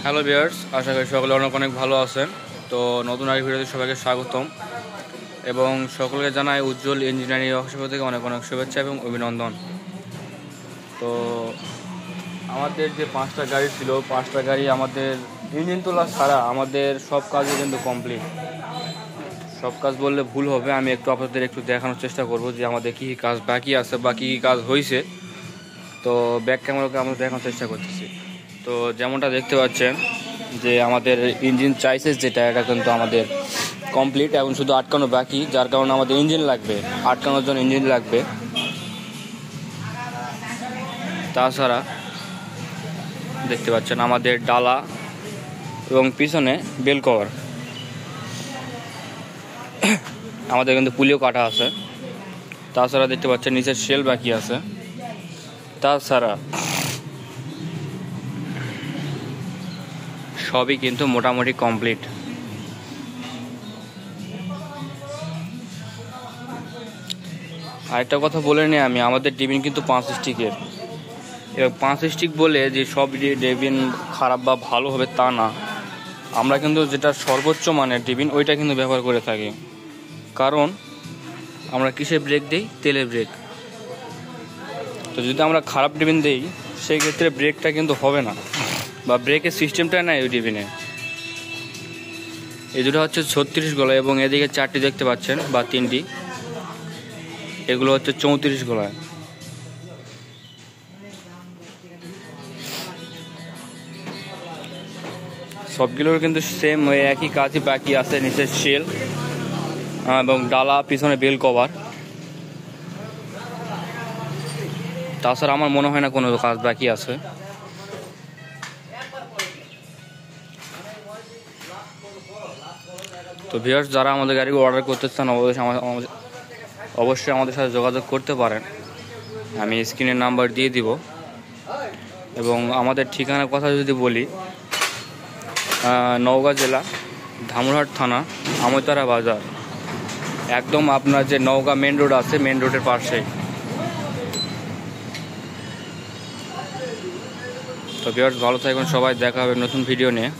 Hello viewers, আশা করি সকলে অনেক অনেক ভালো আছেন। তো নতুন আরেক ভিডিওতে সবাইকে স্বাগতম এবং সকলকে জানাই উজ্জ্বল ইঞ্জিনিয়ারিং ওয়ার্কশপ থেকে অনেক অনেক শুভেচ্ছা এবং অভিনন্দন। তো আমাদের যে 5টা গাড়ি ছিল, 5টা গাড়ি আমাদের ইঞ্জিন তোলা ছাড়া আমাদের সব কাজই কিন্তু কমপ্লিট। সব কাজ বললে ভুল হবে, আমি আপনাদের একটু দেখানোর চেষ্টা করব যে আমাদের কী কী কাজ বাকি আছে বা কী কী কাজ হয়েছে। তো ব্যাক ক্যামেরাকে আমরা দেখানোর চেষ্টা করতেছি। তো যেমনটা দেখতে পাচ্ছেন যে আমাদের ইঞ্জিন চাইসেস যেটা, এটা কিন্তু আমাদের কমপ্লিট, এখন শুধু আটকানো বাকি, যার কারণে আমাদের ইঞ্জিন লাগবে, আটকানোর জন্য ইঞ্জিন লাগবে। তাছাড়া দেখতে পাচ্ছেন আমাদের ডালা এবং পিছনে বেল কভার আমাদের কিন্তু পুলিও কাটা আছে। তাছাড়া দেখতে পাচ্ছেন নিচের শেল বাকি আছে। তাছাড়া সবই কিন্তু মোটামুটি কমপ্লিট। আরেকটা কথা বলে নিই আমি, আমাদের ডিবিন কিন্তু 5 স্টিকের, এবং 5 স্টিক বলে যে সব ডিবিন খারাপ বা ভালো হবে তা না। আমরা কিন্তু যেটা সর্বোচ্চ মানের ডিবিন ওইটা কিন্তু ব্যবহার করে থাকি, কারণ আমরা কিসের ব্রেক দিই? তেলের ব্রেক। তো যদি আমরা খারাপ ডিবিন দিই সেই ক্ষেত্রে ব্রেকটা কিন্তু হবে না, বা ব্রেকের সিস্টেমটা নাই ওই ডিবিনে। এই দুটো হচ্ছে 36 গলায় এবং এদিকে 4টি দেখতে পাচ্ছেন বা 3টি, এগুলো হচ্ছে 34 গলায়। সবগুলোর কিন্তু সেম ওই একই কাজই বাকি আছে, নিচের শেল এবং ডালা, পিছনে বেল কভার। তাছাড়া আমার মনে হয় না কোনো কাজ বাকি আছে। তো ভিউয়ার্স, যারা আমাদের গাড়ি অর্ডার করতে চান অবশ্যই আমাদের সাথে যোগাযোগ করতে পারেন, আমি স্ক্রিনের নাম্বার দিয়ে দিব। এবং আমাদের ঠিকানার কথা যদি বলি, নওগাঁ জেলা, ধামুরহাট থানা, আমতারা বাজার, একদম আপনার যে নওগাঁ মেন রোড আছে, মেন রোডের পাশেই। তো ভিউয়ার্স, ভালো থাকবেন সবাই, দেখা হবে নতুন ভিডিও নিয়ে।